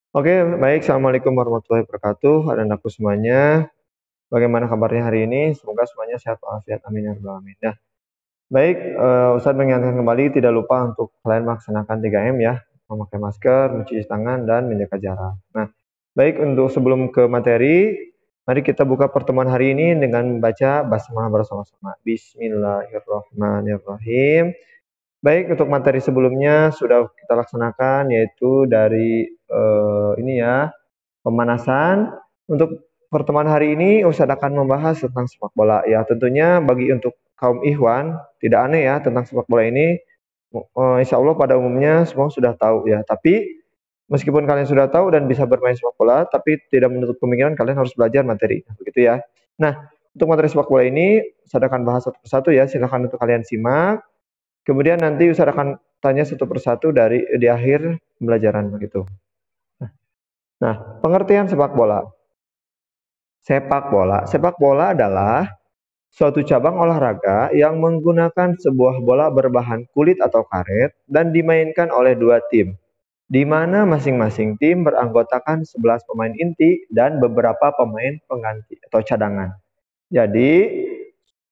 Oke, baik. Assalamualaikum warahmatullahi wabarakatuh. Anak-anakku semuanya, bagaimana kabarnya hari ini? Semoga semuanya sehat walafiat. Amin ya rabbal alamin. Nah, baik, Ustadz mengingatkan kembali tidak lupa untuk kalian melaksanakan 3M ya, memakai masker, mencuci tangan, dan menjaga jarak. Nah, baik untuk sebelum ke materi, mari kita buka pertemuan hari ini dengan membaca basmalah bersama-sama. Bismillahirrahmanirrahim. Baik, untuk materi sebelumnya sudah kita laksanakan yaitu dari ini ya, pemanasan. Untuk pertemuan hari ini Ustadz akan membahas tentang sepak bola. Ya, tentunya bagi untuk kaum Ikhwan tidak aneh ya tentang sepak bola ini. Insya Allah pada umumnya semua sudah tahu ya. Tapi meskipun kalian sudah tahu dan bisa bermain sepak bola, tapi tidak menutup kemungkinan kalian harus belajar materi, begitu ya. Nah, untuk materi sepak bola ini Ustadz akan bahas satu persatu ya. Silakan untuk kalian simak. Kemudian nanti Ustadz akan tanya satu persatu di akhir pembelajaran begitu. Nah, pengertian sepak bola. Sepak bola adalah suatu cabang olahraga yang menggunakan sebuah bola berbahan kulit atau karet dan dimainkan oleh dua tim, di mana masing-masing tim beranggotakan 11 pemain inti dan beberapa pemain pengganti atau cadangan. Jadi,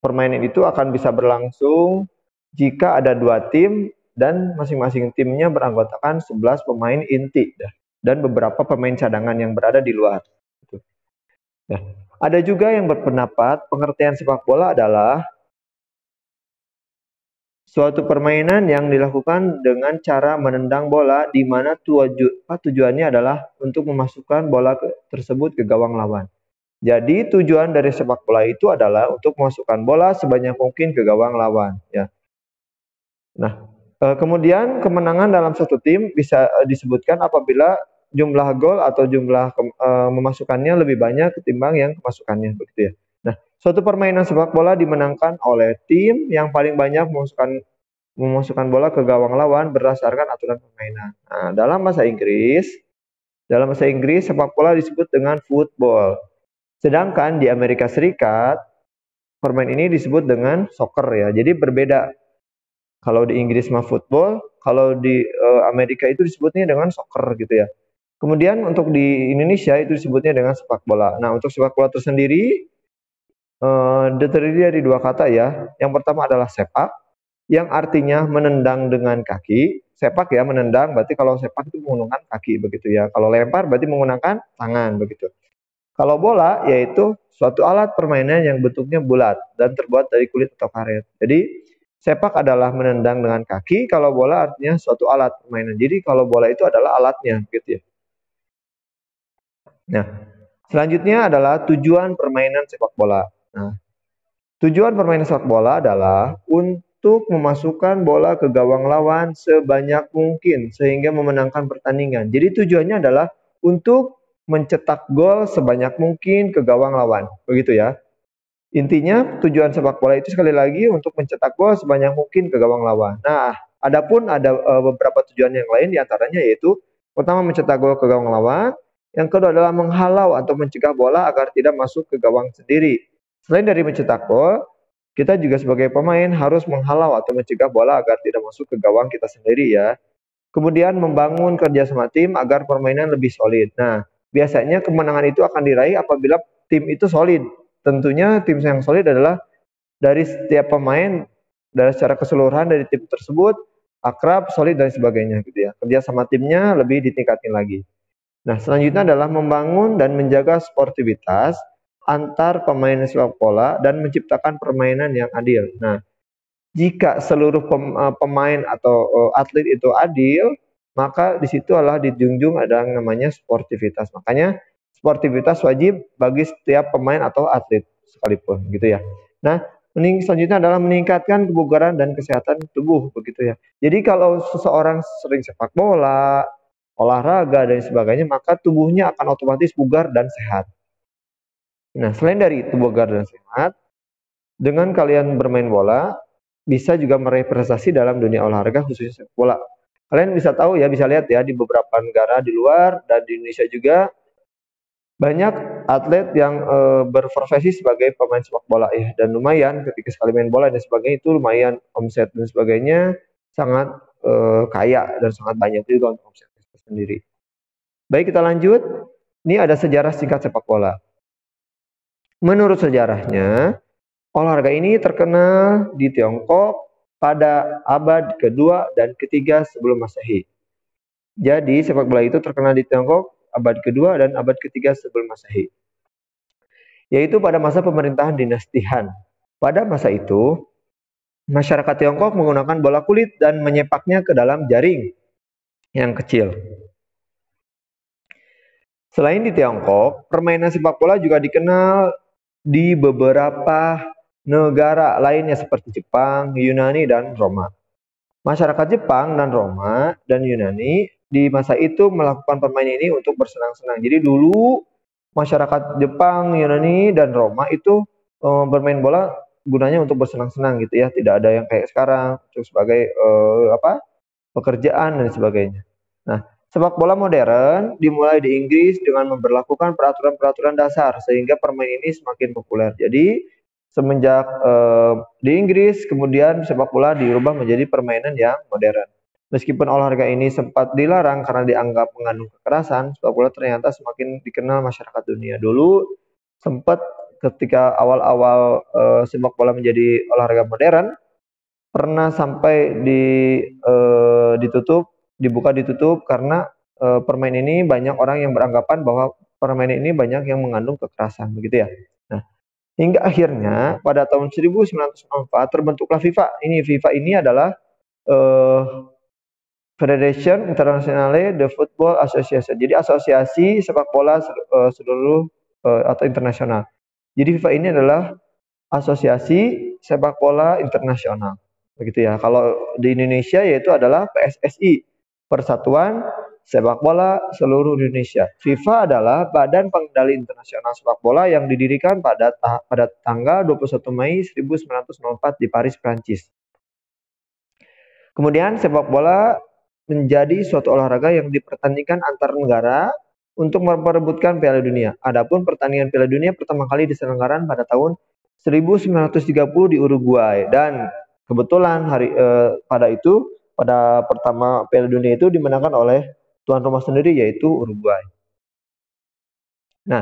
permainan itu akan bisa berlangsung jika ada dua tim dan masing-masing timnya beranggotakan 11 pemain inti dan beberapa pemain cadangan yang berada di luar. Ya. Ada juga yang berpendapat pengertian sepak bola adalah suatu permainan yang dilakukan dengan cara menendang bola di mana tujuannya adalah untuk memasukkan bola tersebut ke gawang lawan. Jadi tujuan dari sepak bola itu adalah untuk memasukkan bola sebanyak mungkin ke gawang lawan. Ya. Nah, kemudian kemenangan dalam satu tim bisa disebutkan apabila jumlah gol atau jumlah memasukkannya lebih banyak ketimbang yang kemasukannya, begitu ya. Nah, suatu permainan sepak bola dimenangkan oleh tim yang paling banyak memasukkan bola ke gawang lawan berdasarkan aturan permainan. Nah, dalam bahasa Inggris sepak bola disebut dengan football. Sedangkan di Amerika Serikat permainan ini disebut dengan soccer ya. Jadi berbeda. Kalau di Inggris mah football, kalau di Amerika itu disebutnya dengan soccer gitu ya. Kemudian untuk di Indonesia itu disebutnya dengan sepak bola. Nah, untuk sepak bola tersendiri terdiri dari dua kata ya. Yang pertama adalah sepak, yang artinya menendang dengan kaki. Sepak ya menendang, berarti kalau sepak itu menggunakan kaki begitu ya. Kalau lempar berarti menggunakan tangan begitu. Kalau bola yaitu suatu alat permainan yang bentuknya bulat dan terbuat dari kulit atau karet. Jadi sepak adalah menendang dengan kaki, kalau bola artinya suatu alat permainan. Jadi kalau bola itu adalah alatnya gitu ya. Nah, selanjutnya adalah tujuan permainan sepak bola. Nah, tujuan permainan sepak bola adalah untuk memasukkan bola ke gawang lawan sebanyak mungkin sehingga memenangkan pertandingan. Jadi tujuannya adalah untuk mencetak gol sebanyak mungkin ke gawang lawan. Begitu ya. Intinya tujuan sepak bola itu sekali lagi untuk mencetak gol sebanyak mungkin ke gawang lawan. Nah, adapun ada beberapa tujuan yang lain diantaranya yaitu pertama mencetak gol ke gawang lawan, yang kedua adalah menghalau atau mencegah bola agar tidak masuk ke gawang sendiri. Selain dari mencetak gol, kita juga sebagai pemain harus menghalau atau mencegah bola agar tidak masuk ke gawang kita sendiri ya. Kemudian membangun kerja sama tim agar permainan lebih solid. Nah, biasanya kemenangan itu akan diraih apabila tim itu solid. Tentunya tim yang solid adalah dari setiap pemain, dari secara keseluruhan dari tim tersebut akrab, solid dan sebagainya gitu ya. Kerja sama timnya lebih ditingkatin lagi. Nah, selanjutnya adalah membangun dan menjaga sportivitas antar pemain sepak bola dan menciptakan permainan yang adil. Nah, jika seluruh pemain atau atlet itu adil, maka di situ adalah dijunjung ada yang namanya sportivitas. Makanya sportivitas wajib bagi setiap pemain atau atlet sekalipun gitu ya. Nah, selanjutnya adalah meningkatkan kebugaran dan kesehatan tubuh begitu ya. Jadi kalau seseorang sering sepak bola, olahraga dan sebagainya, maka tubuhnya akan otomatis bugar dan sehat. Nah, selain dari itu bugar dan sehat, dengan kalian bermain bola, bisa juga meraih prestasi dalam dunia olahraga khususnya sepak bola. Kalian bisa tahu ya, bisa lihat ya di beberapa negara di luar dan di Indonesia juga banyak atlet yang berprofesi sebagai pemain sepak bola ya, dan lumayan ketika sekali main bola dan sebagainya itu lumayan omset dan sebagainya sangat kaya dan sangat banyak juga untuk omset sendiri. Baik, kita lanjut. Ini ada sejarah singkat sepak bola. Menurut sejarahnya, olahraga ini terkenal di Tiongkok pada abad kedua dan ketiga sebelum Masehi. Jadi sepak bola itu terkenal di Tiongkok abad kedua dan abad ketiga sebelum Masehi, yaitu pada masa pemerintahan dinasti Han. Pada masa itu, masyarakat Tiongkok menggunakan bola kulit dan menyepaknya ke dalam jaring yang kecil. Selain di Tiongkok, permainan sepak bola juga dikenal di beberapa negara lainnya seperti Jepang, Yunani, dan Roma. Masyarakat Jepang dan Roma dan Yunani di masa itu melakukan permainan ini untuk bersenang-senang. Jadi dulu masyarakat Jepang, Yunani, dan Roma itu bermain bola gunanya untuk bersenang-senang gitu ya. Tidak ada yang kayak sekarang untuk sebagai pekerjaan dan sebagainya. Nah, sepak bola modern dimulai di Inggris dengan memberlakukan peraturan-peraturan dasar sehingga permainan ini semakin populer. Jadi semenjak di Inggris kemudian sepak bola dirubah menjadi permainan yang modern. Meskipun olahraga ini sempat dilarang karena dianggap mengandung kekerasan, sepak bola ternyata semakin dikenal masyarakat dunia. Dulu sempat ketika awal-awal sepak bola menjadi olahraga modern, pernah sampai dibuka ditutup karena permainan ini banyak orang yang beranggapan bahwa permainan ini banyak yang mengandung kekerasan, begitu ya. Nah, hingga akhirnya pada tahun 1904 terbentuklah FIFA. FIFA ini adalah Federation Internationale de Football Association. Jadi asosiasi sepak bola seluruh atau internasional. Jadi FIFA ini adalah asosiasi sepak bola internasional. Begitu ya. Kalau di Indonesia yaitu adalah PSSI, Persatuan Sepak Bola Seluruh Indonesia. FIFA adalah Badan Pengendali Internasional Sepak Bola yang didirikan pada tanggal 21 Mei 1904 di Paris, Prancis. Kemudian sepak bola menjadi suatu olahraga yang dipertandingkan antar negara untuk memperebutkan Piala Dunia. Adapun pertandingan Piala Dunia pertama kali diselenggarakan pada tahun 1930 di Uruguay, dan kebetulan pada pertama Piala Dunia itu dimenangkan oleh tuan rumah sendiri yaitu Uruguay. Nah,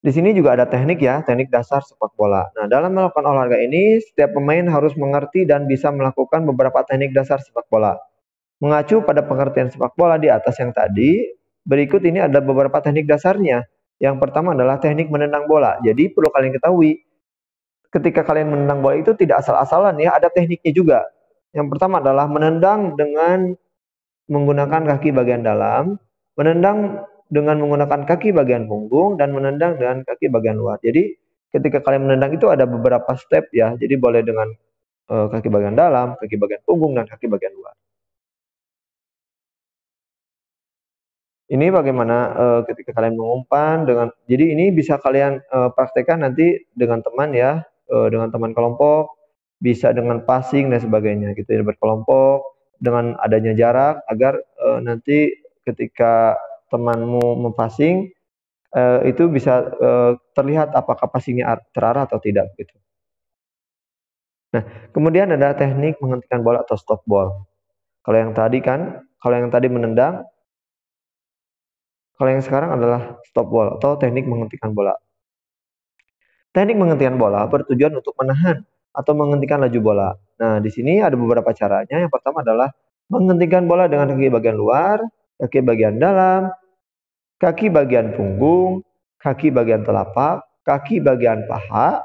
di sini juga ada teknik ya, teknik dasar sepak bola. Nah, dalam melakukan olahraga ini, setiap pemain harus mengerti dan bisa melakukan beberapa teknik dasar sepak bola. Mengacu pada pengertian sepak bola di atas yang tadi, berikut ini ada beberapa teknik dasarnya. Yang pertama adalah teknik menendang bola. Jadi perlu kalian ketahui, ketika kalian menendang bola itu tidak asal-asalan ya, ada tekniknya juga. Yang pertama adalah menendang dengan menggunakan kaki bagian dalam, menendang dengan menggunakan kaki bagian punggung, dan menendang dengan kaki bagian luar. Jadi ketika kalian menendang itu ada beberapa step ya. Jadi boleh dengan kaki bagian dalam, kaki bagian punggung, dan kaki bagian luar. Ini bagaimana ketika kalian mengumpan jadi ini bisa kalian praktekkan nanti dengan teman ya, dengan teman kelompok, bisa dengan passing dan sebagainya gitu ya, berkelompok dengan adanya jarak agar nanti ketika temanmu mempassing itu bisa terlihat apakah passingnya terarah atau tidak gitu. Nah, kemudian ada teknik menghentikan bola atau stop ball. Kalau yang tadi menendang, kalau yang sekarang adalah stop ball atau teknik menghentikan bola. Teknik menghentikan bola bertujuan untuk menahan atau menghentikan laju bola. Nah, di sini ada beberapa caranya. Yang pertama adalah menghentikan bola dengan kaki bagian luar, kaki bagian dalam, kaki bagian punggung, kaki bagian telapak, kaki bagian paha,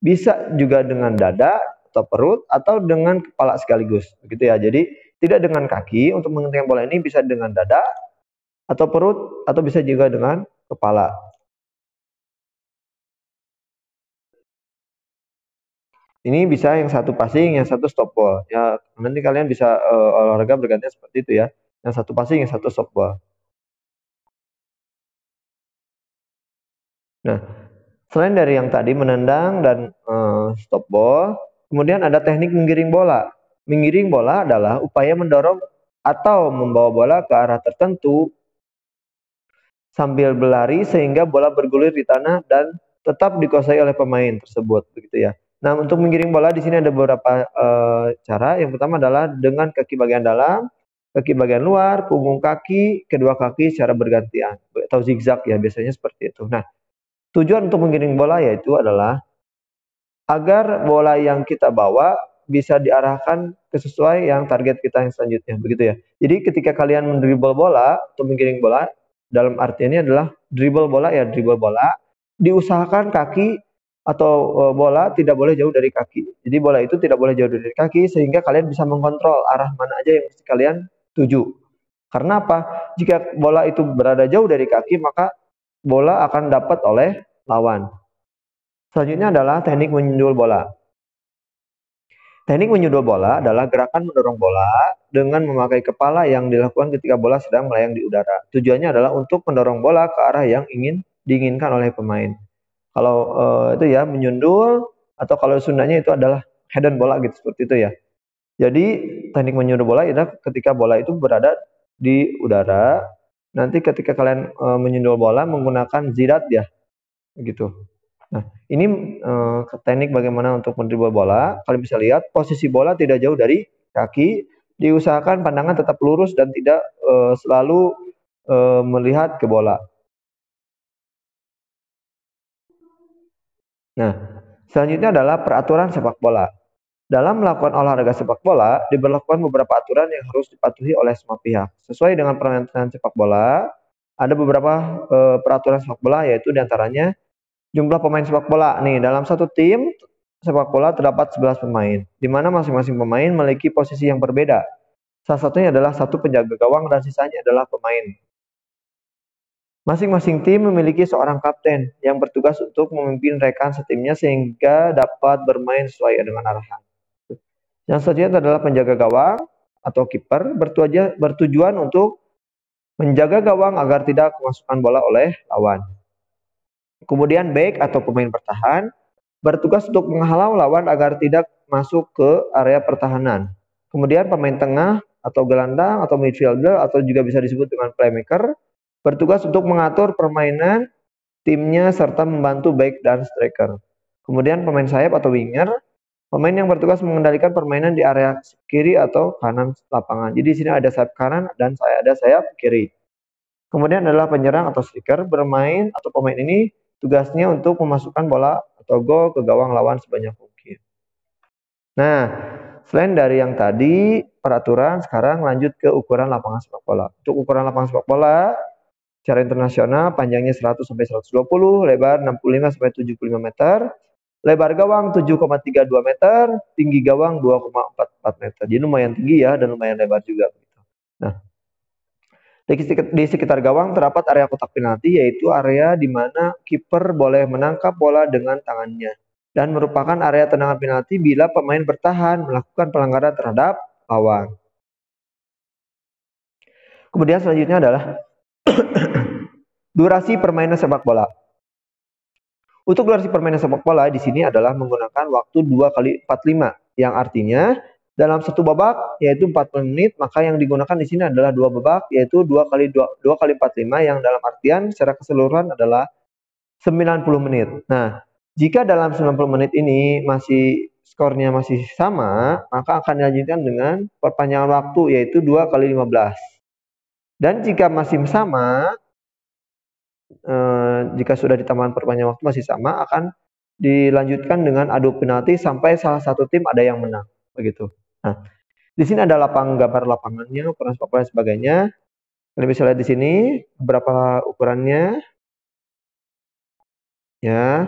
bisa juga dengan dada atau perut atau dengan kepala sekaligus. Begitu ya. Jadi tidak dengan kaki, untuk menghentikan bola ini bisa dengan dada atau perut atau bisa juga dengan kepala. Ini bisa yang satu passing, yang satu stop ball. Ya, nanti kalian bisa olahraga bergantian seperti itu ya. Yang satu passing, yang satu stop ball. Nah, selain dari yang tadi menendang dan stop ball, kemudian ada teknik menggiring bola. Menggiring bola adalah upaya mendorong atau membawa bola ke arah tertentu sambil berlari sehingga bola bergulir di tanah dan tetap dikuasai oleh pemain tersebut, begitu ya. Nah, untuk menggiring bola di sini ada beberapa cara. Yang pertama adalah dengan kaki bagian dalam, kaki bagian luar, punggung kaki, kedua kaki secara bergantian atau zigzag ya, biasanya seperti itu. Nah, tujuan untuk menggiring bola yaitu adalah agar bola yang kita bawa bisa diarahkan ke sesuai yang target kita yang selanjutnya, begitu ya. Jadi ketika kalian mendribble bola atau menggiring bola, dalam arti ini adalah dribble bola ya, dribble bola, diusahakan kaki atau bola tidak boleh jauh dari kaki. Jadi bola itu tidak boleh jauh dari kaki sehingga kalian bisa mengontrol arah mana aja yang mesti kalian tuju. Karena apa? Jika bola itu berada jauh dari kaki, maka bola akan dapat oleh lawan. Selanjutnya adalah teknik menyundul bola. Teknik menyundul bola adalah gerakan mendorong bola dengan memakai kepala yang dilakukan ketika bola sedang melayang di udara. Tujuannya adalah untuk mendorong bola ke arah yang diinginkan oleh pemain. Kalau itu ya menyundul, atau kalau Sundanya itu adalah head-on bola gitu, seperti itu ya. Jadi teknik menyundul bola adalah ketika bola itu berada di udara. Nanti ketika kalian menyundul bola menggunakan zirat ya, gitu. Nah, ini teknik bagaimana untuk mendribble bola. Kalian bisa lihat posisi bola tidak jauh dari kaki. Diusahakan pandangan tetap lurus dan tidak selalu melihat ke bola. Nah, selanjutnya adalah peraturan sepak bola. Dalam melakukan olahraga sepak bola, diberlakukan beberapa aturan yang harus dipatuhi oleh semua pihak. Sesuai dengan permainan sepak bola, ada beberapa peraturan sepak bola, yaitu diantaranya jumlah pemain sepak bola. Nih, dalam satu tim sepak bola terdapat 11 pemain, di mana masing-masing pemain memiliki posisi yang berbeda. Salah satunya adalah satu penjaga gawang dan sisanya adalah pemain. Masing-masing tim memiliki seorang kapten yang bertugas untuk memimpin rekan setimnya sehingga dapat bermain sesuai dengan arahan. Yang selanjutnya adalah penjaga gawang atau kiper, bertujuan untuk menjaga gawang agar tidak kemasukan bola oleh lawan. Kemudian back atau pemain bertahan bertugas untuk menghalau lawan agar tidak masuk ke area pertahanan. Kemudian pemain tengah atau gelandang atau midfielder atau juga bisa disebut dengan playmaker bertugas untuk mengatur permainan timnya serta membantu back dan striker. Kemudian pemain sayap atau winger, pemain yang bertugas mengendalikan permainan di area kiri atau kanan lapangan. Jadi di sini ada sayap kanan dan ada sayap kiri. Kemudian adalah penyerang atau striker, bermain atau pemain ini tugasnya untuk memasukkan bola atau gol ke gawang lawan sebanyak mungkin. Nah, selain dari yang tadi peraturan, sekarang lanjut ke ukuran lapangan sepak bola. Untuk ukuran lapangan sepak bola secara internasional panjangnya 100 sampai 120, lebar 65 sampai 75 meter, lebar gawang 7,32 meter, tinggi gawang 2,44 meter. Jadi lumayan tinggi ya dan lumayan lebar juga. Nah, di sekitar gawang terdapat area kotak penalti, yaitu area di mana kiper boleh menangkap bola dengan tangannya dan merupakan area tendangan penalti bila pemain bertahan melakukan pelanggaran terhadap lawan. Kemudian selanjutnya adalah durasi permainan sepak bola. Untuk durasi permainan sepak bola di sini adalah menggunakan waktu 2x45, yang artinya dalam satu babak yaitu 40 menit, maka yang digunakan di sini adalah dua babak yaitu 2x45 yang dalam artian secara keseluruhan adalah 90 menit. Nah, jika dalam 90 menit ini skornya masih sama, maka akan dilanjutkan dengan perpanjangan waktu yaitu 2x15. Dan jika masih sama, jika sudah ditambahkan perpanjangan waktu masih sama, akan dilanjutkan dengan adu penalti sampai salah satu tim ada yang menang, begitu. Nah, di sini ada gambar lapangannya, ukuran sepak bola dan sebagainya. Kalian bisa lihat di sini beberapa ukurannya. Ya,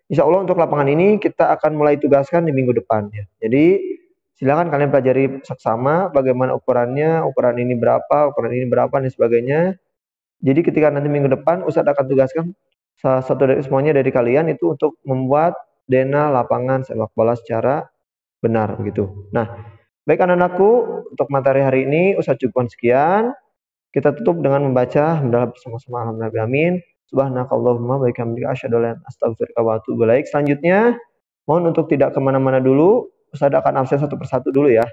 insya Allah untuk lapangan ini kita akan mulai tugaskan di minggu depan ya. Jadi silakan kalian pelajari seksama bagaimana ukurannya, ukuran ini berapa, dan sebagainya. Jadi ketika nanti minggu depan Ustadz akan tugaskan salah satu dari semuanya dari kalian itu untuk membuat dena lapangan sepak bola secara benar begitu. Nah, baik anak-anakku, untuk materi hari ini Ustadz cukupkan sekian. Kita tutup dengan membaca hamdalah bersama-sama alhamdulillah amin. Subhanakallahumma wa bihamdika asyhadu an la ilaha illa anta astaghfiruka wa atubu ilaik. Selanjutnya, mohon untuk tidak kemana-mana dulu. Ustadz akan absen satu persatu dulu ya.